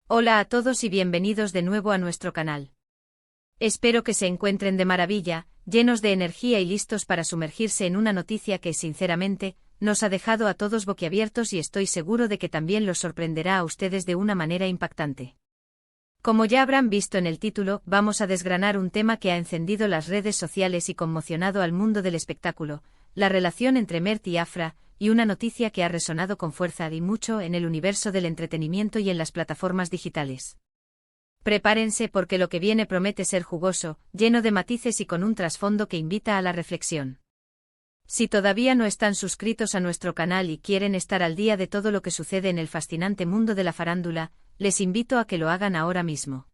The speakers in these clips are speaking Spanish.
Hola a todos y bienvenidos de nuevo a nuestro canal. Espero que se encuentren de maravilla, llenos de energía y listos para sumergirse en una noticia que, sinceramente, nos ha dejado a todos boquiabiertos y estoy seguro de que también los sorprenderá a ustedes de una manera impactante. Como ya habrán visto en el título, vamos a desgranar un tema que ha encendido las redes sociales y conmocionado al mundo del espectáculo, la relación entre Mert y Afra, y una noticia que ha resonado con fuerza y mucho en el universo del entretenimiento y en las plataformas digitales. Prepárense porque lo que viene promete ser jugoso, lleno de matices y con un trasfondo que invita a la reflexión. Si todavía no están suscritos a nuestro canal y quieren estar al día de todo lo que sucede en el fascinante mundo de la farándula, les invito a que lo hagan ahora mismo.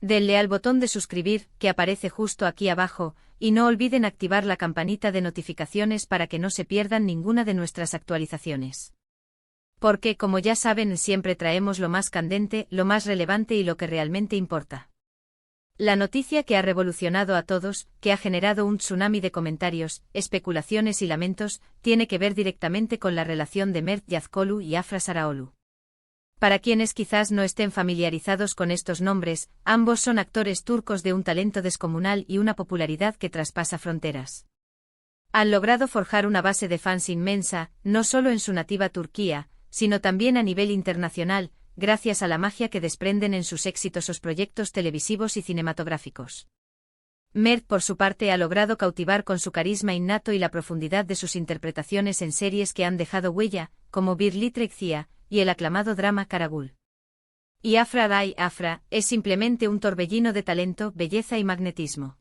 Denle al botón de suscribir, que aparece justo aquí abajo, y no olviden activar la campanita de notificaciones para que no se pierdan ninguna de nuestras actualizaciones. Porque, como ya saben, siempre traemos lo más candente, lo más relevante y lo que realmente importa. La noticia que ha revolucionado a todos, que ha generado un tsunami de comentarios, especulaciones y lamentos, tiene que ver directamente con la relación de Mert Yazıcıoğlu y Afra Sarıoğlu. Para quienes quizás no estén familiarizados con estos nombres, ambos son actores turcos de un talento descomunal y una popularidad que traspasa fronteras. Han logrado forjar una base de fans inmensa, no solo en su nativa Turquía, sino también a nivel internacional, gracias a la magia que desprenden en sus exitosos proyectos televisivos y cinematográficos. Mert, por su parte, ha logrado cautivar con su carisma innato y la profundidad de sus interpretaciones en series que han dejado huella, como Birlikte Ziya, y el aclamado drama Karagül. Y Afra es simplemente un torbellino de talento, belleza y magnetismo.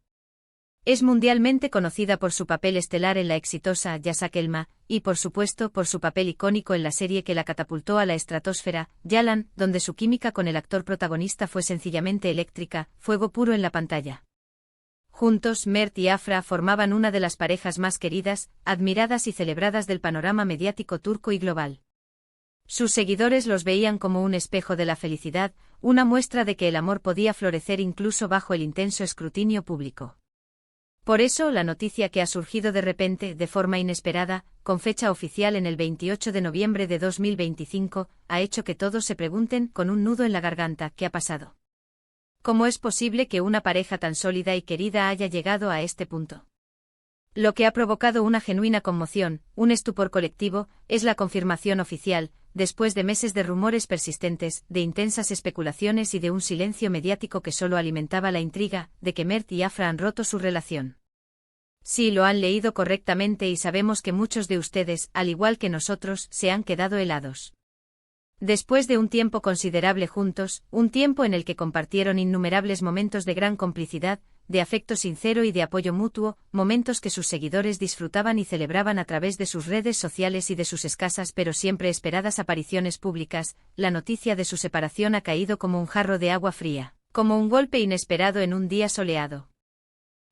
Es mundialmente conocida por su papel estelar en la exitosa Yasak Elma, y por supuesto por su papel icónico en la serie que la catapultó a la estratosfera, Yalan, donde su química con el actor protagonista fue sencillamente eléctrica, fuego puro en la pantalla. Juntos, Mert y Afra formaban una de las parejas más queridas, admiradas y celebradas del panorama mediático turco y global. Sus seguidores los veían como un espejo de la felicidad, una muestra de que el amor podía florecer incluso bajo el intenso escrutinio público. Por eso, la noticia que ha surgido de repente, de forma inesperada, con fecha oficial en el 28 de noviembre de 2025, ha hecho que todos se pregunten, con un nudo en la garganta, ¿qué ha pasado? ¿Cómo es posible que una pareja tan sólida y querida haya llegado a este punto? Lo que ha provocado una genuina conmoción, un estupor colectivo, es la confirmación oficial, después de meses de rumores persistentes, de intensas especulaciones y de un silencio mediático que solo alimentaba la intriga, de que Mert y Afra han roto su relación. Sí, lo han leído correctamente y sabemos que muchos de ustedes, al igual que nosotros, se han quedado helados. Después de un tiempo considerable juntos, un tiempo en el que compartieron innumerables momentos de gran complicidad, de afecto sincero y de apoyo mutuo, momentos que sus seguidores disfrutaban y celebraban a través de sus redes sociales y de sus escasas pero siempre esperadas apariciones públicas, la noticia de su separación ha caído como un jarro de agua fría, como un golpe inesperado en un día soleado.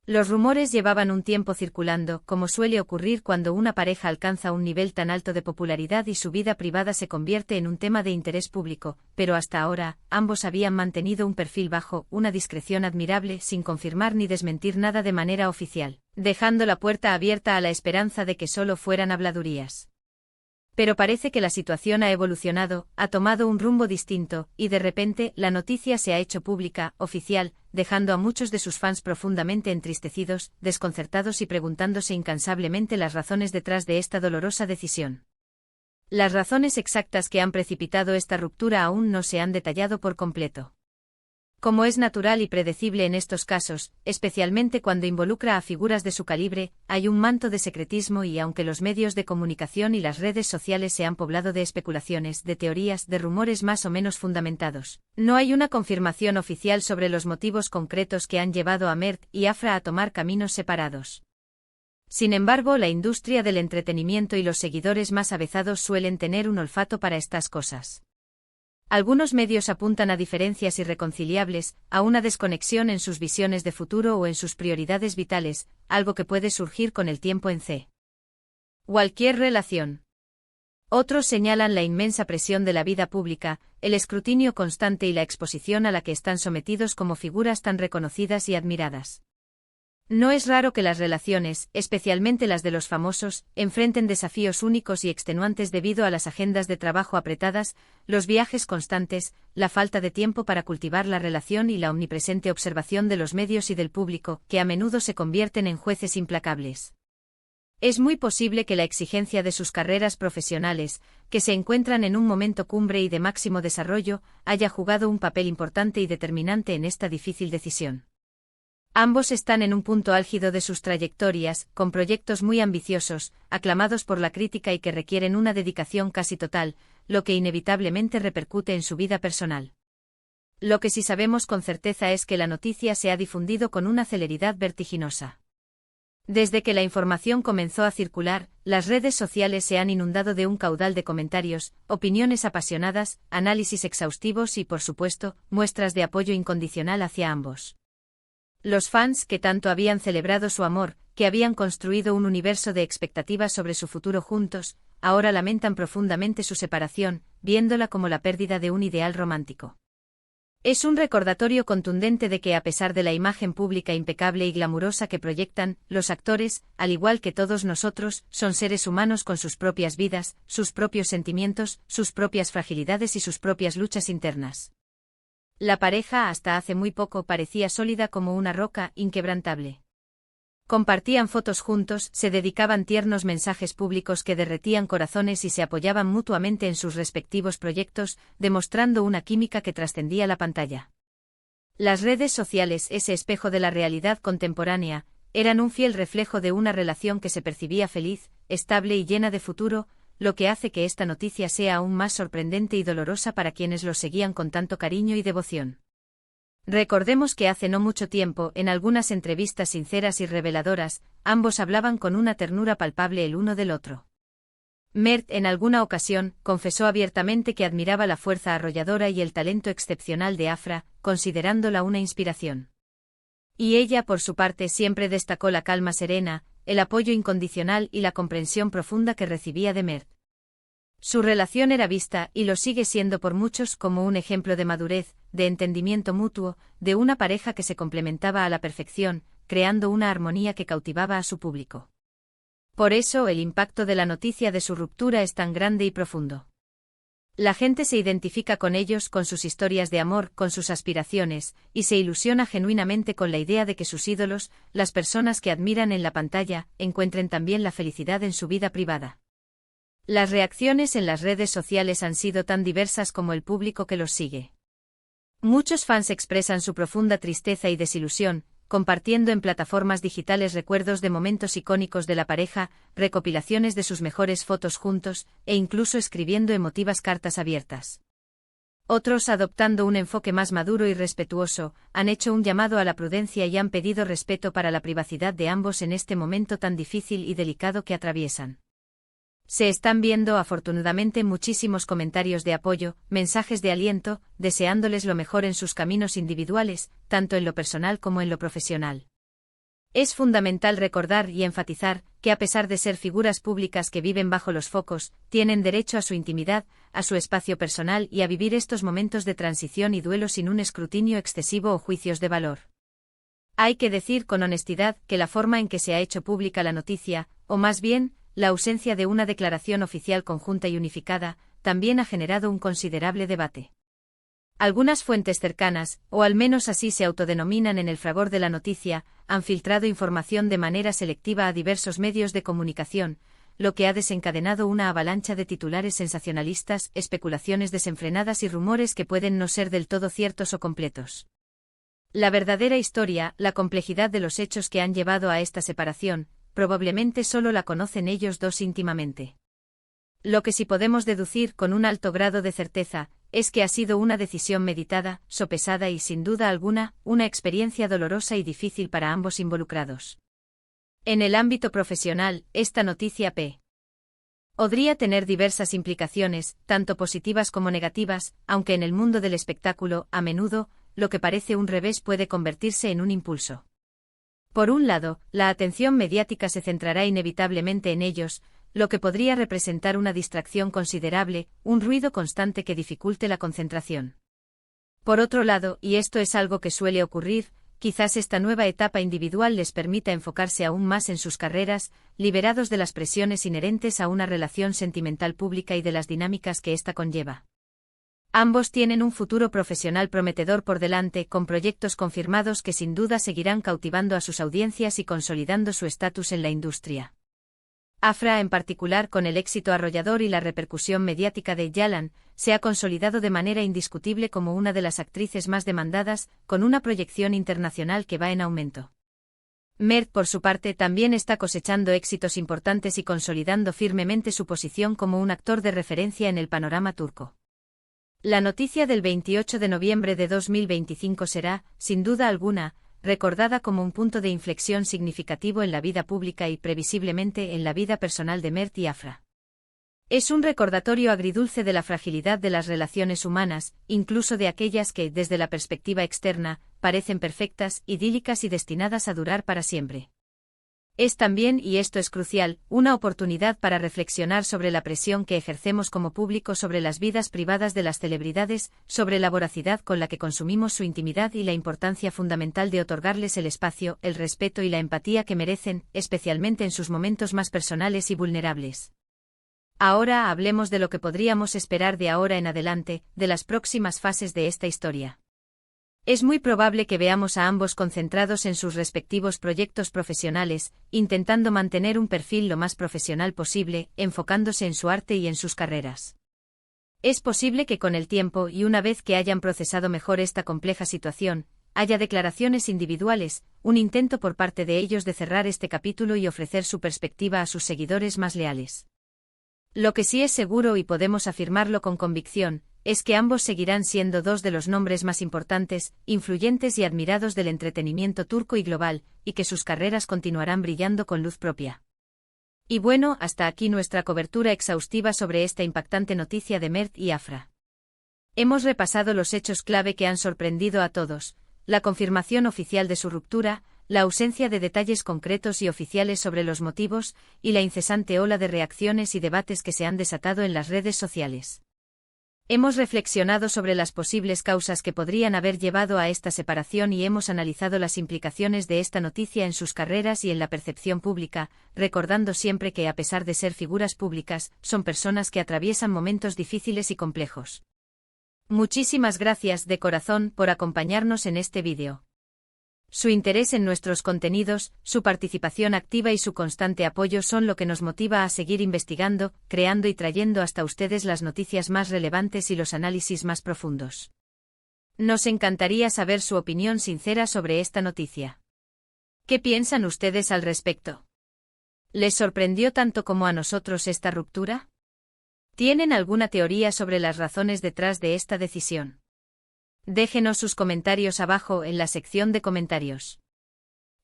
Los rumores llevaban un tiempo circulando, como suele ocurrir cuando una pareja alcanza un nivel tan alto de popularidad y su vida privada se convierte en un tema de interés público, pero hasta ahora, ambos habían mantenido un perfil bajo, una discreción admirable, sin confirmar ni desmentir nada de manera oficial, dejando la puerta abierta a la esperanza de que solo fueran habladurías. Pero parece que la situación ha evolucionado, ha tomado un rumbo distinto, y de repente, la noticia se ha hecho pública, oficial, dejando a muchos de sus fans profundamente entristecidos, desconcertados y preguntándose incansablemente las razones detrás de esta dolorosa decisión. Las razones exactas que han precipitado esta ruptura aún no se han detallado por completo. Como es natural y predecible en estos casos, especialmente cuando involucra a figuras de su calibre, hay un manto de secretismo y aunque los medios de comunicación y las redes sociales se han poblado de especulaciones, de teorías, de rumores más o menos fundamentados, no hay una confirmación oficial sobre los motivos concretos que han llevado a Mert y Afra a tomar caminos separados. Sin embargo, la industria del entretenimiento y los seguidores más avezados suelen tener un olfato para estas cosas. Algunos medios apuntan a diferencias irreconciliables, a una desconexión en sus visiones de futuro o en sus prioridades vitales, algo que puede surgir con el tiempo en cualquier relación. Otros señalan la inmensa presión de la vida pública, el escrutinio constante y la exposición a la que están sometidos como figuras tan reconocidas y admiradas. No es raro que las relaciones, especialmente las de los famosos, enfrenten desafíos únicos y extenuantes debido a las agendas de trabajo apretadas, los viajes constantes, la falta de tiempo para cultivar la relación y la omnipresente observación de los medios y del público, que a menudo se convierten en jueces implacables. Es muy posible que la exigencia de sus carreras profesionales, que se encuentran en un momento cumbre y de máximo desarrollo, haya jugado un papel importante y determinante en esta difícil decisión. Ambos están en un punto álgido de sus trayectorias, con proyectos muy ambiciosos, aclamados por la crítica y que requieren una dedicación casi total, lo que inevitablemente repercute en su vida personal. Lo que sí sabemos con certeza es que la noticia se ha difundido con una celeridad vertiginosa. Desde que la información comenzó a circular, las redes sociales se han inundado de un caudal de comentarios, opiniones apasionadas, análisis exhaustivos y, por supuesto, muestras de apoyo incondicional hacia ambos. Los fans que tanto habían celebrado su amor, que habían construido un universo de expectativas sobre su futuro juntos, ahora lamentan profundamente su separación, viéndola como la pérdida de un ideal romántico. Es un recordatorio contundente de que a pesar de la imagen pública impecable y glamurosa que proyectan, los actores, al igual que todos nosotros, son seres humanos con sus propias vidas, sus propios sentimientos, sus propias fragilidades y sus propias luchas internas. La pareja hasta hace muy poco parecía sólida como una roca inquebrantable. Compartían fotos juntos, se dedicaban tiernos mensajes públicos que derretían corazones y se apoyaban mutuamente en sus respectivos proyectos, demostrando una química que trascendía la pantalla. Las redes sociales, ese espejo de la realidad contemporánea, eran un fiel reflejo de una relación que se percibía feliz, estable y llena de futuro, lo que hace que esta noticia sea aún más sorprendente y dolorosa para quienes los seguían con tanto cariño y devoción. Recordemos que hace no mucho tiempo, en algunas entrevistas sinceras y reveladoras, ambos hablaban con una ternura palpable el uno del otro. Mert en alguna ocasión confesó abiertamente que admiraba la fuerza arrolladora y el talento excepcional de Afra, considerándola una inspiración. Y ella por su parte siempre destacó la calma serena, el apoyo incondicional y la comprensión profunda que recibía de Mert. Su relación era vista, y lo sigue siendo por muchos, como un ejemplo de madurez, de entendimiento mutuo, de una pareja que se complementaba a la perfección, creando una armonía que cautivaba a su público. Por eso el impacto de la noticia de su ruptura es tan grande y profundo. La gente se identifica con ellos, con sus historias de amor, con sus aspiraciones, y se ilusiona genuinamente con la idea de que sus ídolos, las personas que admiran en la pantalla, encuentren también la felicidad en su vida privada. Las reacciones en las redes sociales han sido tan diversas como el público que los sigue. Muchos fans expresan su profunda tristeza y desilusión, compartiendo en plataformas digitales recuerdos de momentos icónicos de la pareja, recopilaciones de sus mejores fotos juntos, e incluso escribiendo emotivas cartas abiertas. Otros, adoptando un enfoque más maduro y respetuoso, han hecho un llamado a la prudencia y han pedido respeto para la privacidad de ambos en este momento tan difícil y delicado que atraviesan. Se están viendo afortunadamente muchísimos comentarios de apoyo, mensajes de aliento, deseándoles lo mejor en sus caminos individuales, tanto en lo personal como en lo profesional. Es fundamental recordar y enfatizar que a pesar de ser figuras públicas que viven bajo los focos, tienen derecho a su intimidad, a su espacio personal y a vivir estos momentos de transición y duelo sin un escrutinio excesivo o juicios de valor. Hay que decir con honestidad que la forma en que se ha hecho pública la noticia, o más bien, la ausencia de una declaración oficial conjunta y unificada, también ha generado un considerable debate. Algunas fuentes cercanas, o al menos así se autodenominan en el fragor de la noticia, han filtrado información de manera selectiva a diversos medios de comunicación, lo que ha desencadenado una avalancha de titulares sensacionalistas, especulaciones desenfrenadas y rumores que pueden no ser del todo ciertos o completos. La verdadera historia, la complejidad de los hechos que han llevado a esta separación, probablemente solo la conocen ellos dos íntimamente. Lo que sí podemos deducir con un alto grado de certeza, es que ha sido una decisión meditada, sopesada y sin duda alguna, una experiencia dolorosa y difícil para ambos involucrados. En el ámbito profesional, esta noticia podría tener diversas implicaciones, tanto positivas como negativas, aunque en el mundo del espectáculo, a menudo, lo que parece un revés puede convertirse en un impulso. Por un lado, la atención mediática se centrará inevitablemente en ellos, lo que podría representar una distracción considerable, un ruido constante que dificulte la concentración. Por otro lado, y esto es algo que suele ocurrir, quizás esta nueva etapa individual les permita enfocarse aún más en sus carreras, liberados de las presiones inherentes a una relación sentimental pública y de las dinámicas que ésta conlleva. Ambos tienen un futuro profesional prometedor por delante, con proyectos confirmados que sin duda seguirán cautivando a sus audiencias y consolidando su estatus en la industria. Afra, en particular, con el éxito arrollador y la repercusión mediática de Yalan, se ha consolidado de manera indiscutible como una de las actrices más demandadas, con una proyección internacional que va en aumento. Mert, por su parte, también está cosechando éxitos importantes y consolidando firmemente su posición como un actor de referencia en el panorama turco. La noticia del 28 de noviembre de 2025 será, sin duda alguna, recordada como un punto de inflexión significativo en la vida pública y previsiblemente en la vida personal de Mert y Afra. Es un recordatorio agridulce de la fragilidad de las relaciones humanas, incluso de aquellas que, desde la perspectiva externa, parecen perfectas, idílicas y destinadas a durar para siempre. Es también, y esto es crucial, una oportunidad para reflexionar sobre la presión que ejercemos como público sobre las vidas privadas de las celebridades, sobre la voracidad con la que consumimos su intimidad y la importancia fundamental de otorgarles el espacio, el respeto y la empatía que merecen, especialmente en sus momentos más personales y vulnerables. Ahora hablemos de lo que podríamos esperar de ahora en adelante, de las próximas fases de esta historia. Es muy probable que veamos a ambos concentrados en sus respectivos proyectos profesionales, intentando mantener un perfil lo más profesional posible, enfocándose en su arte y en sus carreras. Es posible que con el tiempo y una vez que hayan procesado mejor esta compleja situación, haya declaraciones individuales, un intento por parte de ellos de cerrar este capítulo y ofrecer su perspectiva a sus seguidores más leales. Lo que sí es seguro y podemos afirmarlo con convicción, es que ambos seguirán siendo dos de los nombres más importantes, influyentes y admirados del entretenimiento turco y global, y que sus carreras continuarán brillando con luz propia. Y bueno, hasta aquí nuestra cobertura exhaustiva sobre esta impactante noticia de Mert y Afra. Hemos repasado los hechos clave que han sorprendido a todos, la confirmación oficial de su ruptura, la ausencia de detalles concretos y oficiales sobre los motivos, y la incesante ola de reacciones y debates que se han desatado en las redes sociales. Hemos reflexionado sobre las posibles causas que podrían haber llevado a esta separación y hemos analizado las implicaciones de esta noticia en sus carreras y en la percepción pública, recordando siempre que a pesar de ser figuras públicas, son personas que atraviesan momentos difíciles y complejos. Muchísimas gracias de corazón por acompañarnos en este vídeo. Su interés en nuestros contenidos, su participación activa y su constante apoyo son lo que nos motiva a seguir investigando, creando y trayendo hasta ustedes las noticias más relevantes y los análisis más profundos. Nos encantaría saber su opinión sincera sobre esta noticia. ¿Qué piensan ustedes al respecto? ¿Les sorprendió tanto como a nosotros esta ruptura? ¿Tienen alguna teoría sobre las razones detrás de esta decisión? Déjenos sus comentarios abajo en la sección de comentarios.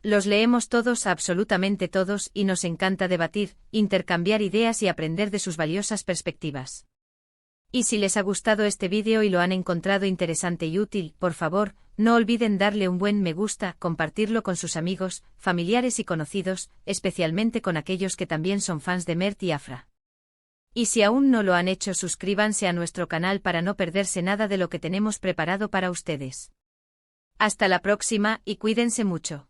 Los leemos todos, absolutamente todos, y nos encanta debatir, intercambiar ideas y aprender de sus valiosas perspectivas. Y si les ha gustado este vídeo y lo han encontrado interesante y útil, por favor, no olviden darle un buen me gusta, compartirlo con sus amigos, familiares y conocidos, especialmente con aquellos que también son fans de Mert y Afra. Y si aún no lo han hecho, suscríbanse a nuestro canal para no perderse nada de lo que tenemos preparado para ustedes. Hasta la próxima y cuídense mucho.